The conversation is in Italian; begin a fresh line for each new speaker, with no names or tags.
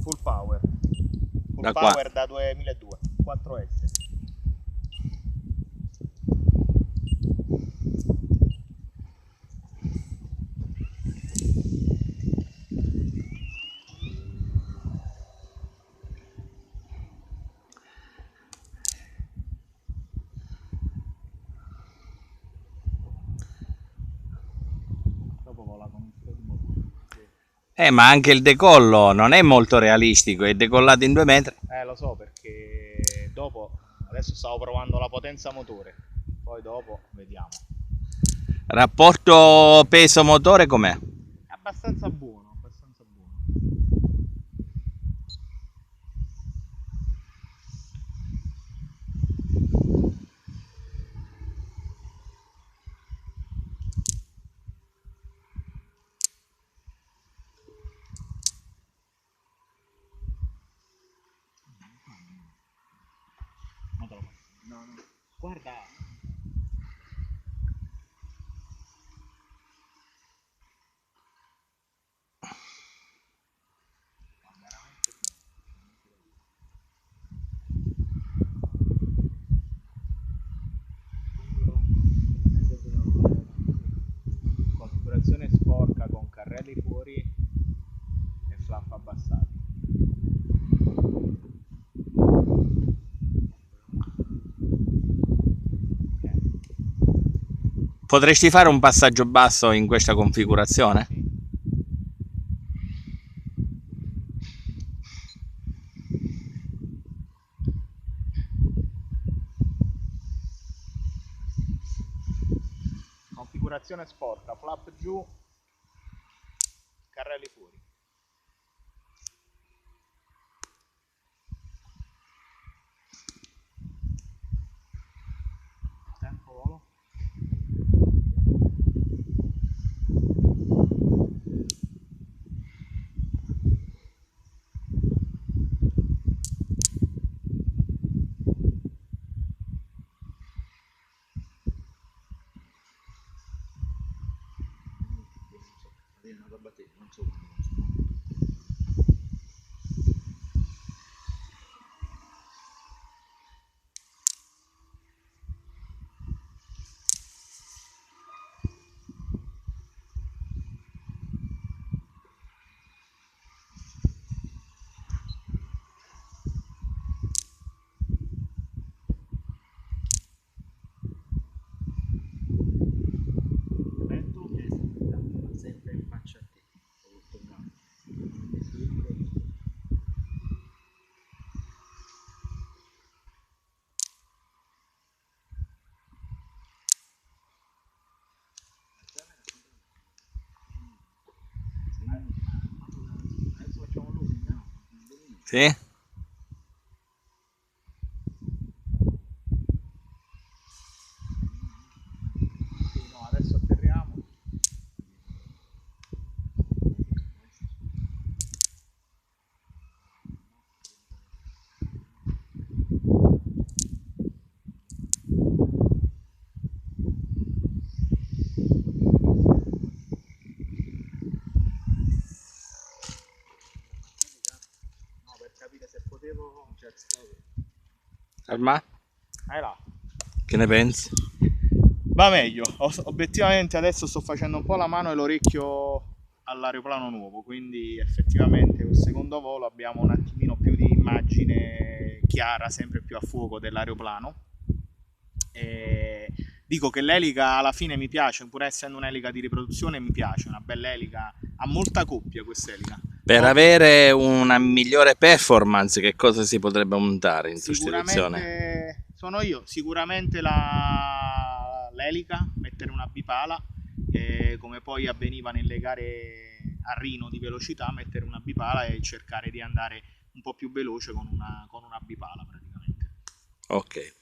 Full power. Full
Da qua.
power da 2002. 4S. Dopo vola con il fermo.
Ma anche il decollo non è molto realistico, è decollato in 2 metri.
Lo so perché dopo, adesso stavo provando la potenza motore, poi dopo vediamo.
Rapporto peso-motore com'è?
È abbastanza buono, abbastanza buono. No, no. Guarda. Configurazione sporca con carrelli fuori e flap abbassati.
Potresti fare un passaggio basso in questa configurazione?
Sì. Configurazione sporca, flap giù, carrelli fuori. Tempo volo. Sempre in faccia a te. Adesso facciamo looping, no?
Sì?
Sì, no, adesso atterriamo. No, per capire se potevo.
Arma?
Là.
Che ne pensi?
Va meglio, obiettivamente adesso sto facendo un po' la mano e l'orecchio all'aeroplano nuovo, quindi effettivamente col secondo volo abbiamo un attimino più di immagine chiara, sempre più a fuoco dell'aeroplano. E dico che l'elica alla fine mi piace, pur essendo un'elica di riproduzione mi piace, una bella elica, ha molta coppia questa elica.
Per avere una migliore performance, che cosa si potrebbe montare in sostituzione?
Sicuramente sono io, sicuramente l'elica, mettere una bipala, come poi avveniva nelle gare a Rino di velocità, mettere una bipala e cercare di andare un po' più veloce con una bipala praticamente.
Ok.